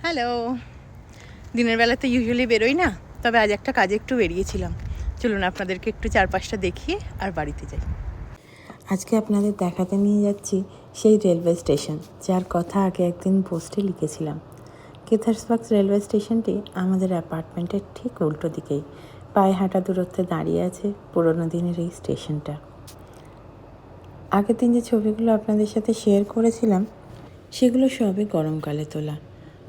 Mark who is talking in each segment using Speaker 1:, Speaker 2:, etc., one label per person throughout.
Speaker 1: Hello. দিনের বেলাতে usually বেরোই না, তবে আজ একটা কাজে একটু বেরিয়েছিলাম। চলুন আপনাদেরকে একটু চারপাশটা দেখিয়ে আর বাড়িতে যাই।
Speaker 2: আজকে আপনাদের দেখাতে নিয়ে যাচ্ছি সেই রেলওয়ে স্টেশন, যার কথা আগে একদিন পোস্টে লিখেছিলাম। কেথার্সবার্গ রেলওয়ে স্টেশনটি আমাদের অ্যাপার্টমেন্টের ঠিক উল্টো দিকেই, পায়ে হাঁটা দূরত্বে দাঁড়িয়ে আছে পুরোনো দিনের এই স্টেশনটা। আগের দিন যে ছবিগুলো আপনাদের সাথে শেয়ার করেছিলাম, সেগুলো সবই গরমকালে তোলা,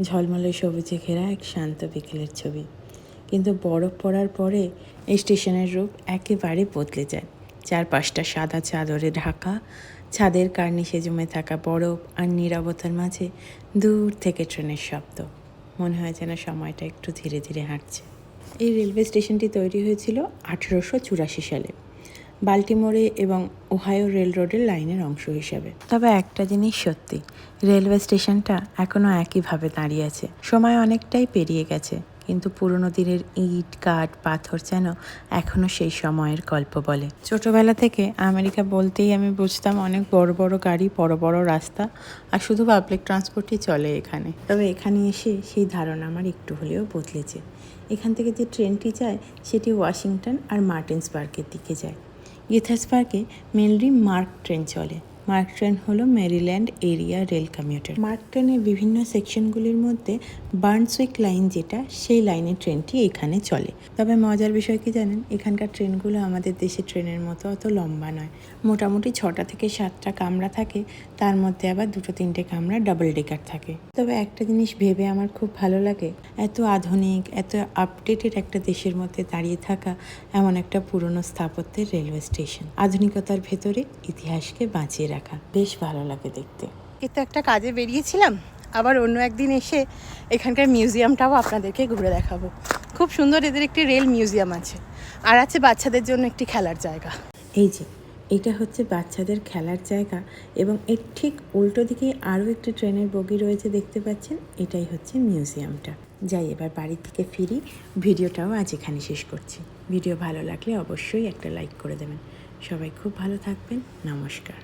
Speaker 2: ঝলমলে সবুজে ঘেরা এক শান্ত বিকেলের ছবি। কিন্তু বরফ পড়ার পরে এই স্টেশনের রূপ একেবারে বদলে যায়। চারপাশটা সাদা চাদরে ঢাকা, ছাদের কার্নিশে জমে থাকা বরফ আর নীরবতার মাঝে দূর থেকে ট্রেনের শব্দ। মনে হয় যেন সময়টা একটু ধীরে ধীরে হাঁটছে। এই রেলওয়ে স্টেশনটি তৈরি হয়েছিল 1884 সালে, বাল্টিমোরে এবং ওহাইও রেল রোডের লাইনের অংশ হিসাবে। তবে একটা জিনিস সত্যি, রেলওয়ে স্টেশনটা এখনও একইভাবে দাঁড়িয়ে আছে। সময় অনেকটাই পেরিয়ে গেছে, কিন্তু পুরনো দিনের ইট, কাঠ, পাথর যেন এখনও সেই সময়ের গল্প বলে। ছোটোবেলা থেকে আমেরিকা বলতেই আমি বুঝতাম অনেক বড় বড় গাড়ি, বড় বড় রাস্তা, আর শুধু পাবলিক ট্রান্সপোর্টই চলে এখানে। তবে এখানে এসে সেই ধারণা আমার একটু হলেও বদলেছে। এখান থেকে যে ট্রেনটি যায় সেটি ওয়াশিংটন আর মার্টিন্সবার্গের দিকে যায়। গেথার্সবার্গে মেনলি মার্ক ট্রেন চলে। মার্ক ট্রেন হলো Maryland area rail commuter. MARC ট্রেনের বিভিন্ন সেকশনগুলির মধ্যে বার্নসউইক লাইন, যেটা সেই লাইনের ট্রেনটি এখানে চলে। তবে মজার বিষয় কি জানেন, এখানকার ট্রেনগুলো আমাদের দেশের ট্রেনের মতো অত লম্বা নয়। মোটামুটি 6টা থেকে 7টা কামরা থাকে, তার মধ্যে আবার 2-3টে কামরা ডাবল ডেকার থাকে। তবে একটা জিনিস ভেবে আমার খুব ভালো লাগে, এত আধুনিক, এত আপডেটেড একটা দেশের মধ্যে দাঁড়িয়ে থাকা এমন একটা পুরনো স্থাপত্যের রেলওয়ে স্টেশন। আধুনিকতার ভেতরে ইতিহাসকে বাঁচিয়ে রাখা বেশ ভালো লাগে দেখতে।
Speaker 1: কিন্তু একটা কাজে বেরিয়েছিলাম, আবার অন্য একদিন এসে এখানকার মিউজিয়ামটাও আপনাদেরকে ঘুরে দেখাবো। খুব সুন্দর এদের একটি রেল মিউজিয়াম আছে, আর আছে বাচ্চাদের জন্য একটি খেলার জায়গা।
Speaker 2: এই যে এটা হচ্ছে বাচ্চাদের খেলার জায়গা, এবং এর ঠিক উল্টো দিকেই আরও একটি ট্রেনের বগি রয়েছে, দেখতে পাচ্ছেন। এটাই হচ্ছে মিউজিয়ামটা। যাই এবার বাড়ি থেকে ফিরি। ভিডিওটাও আজ এখানে শেষ করছি। ভিডিও ভালো লাগলে অবশ্যই একটা লাইক করে দেবেন। সবাই খুব ভালো থাকবেন। নমস্কার।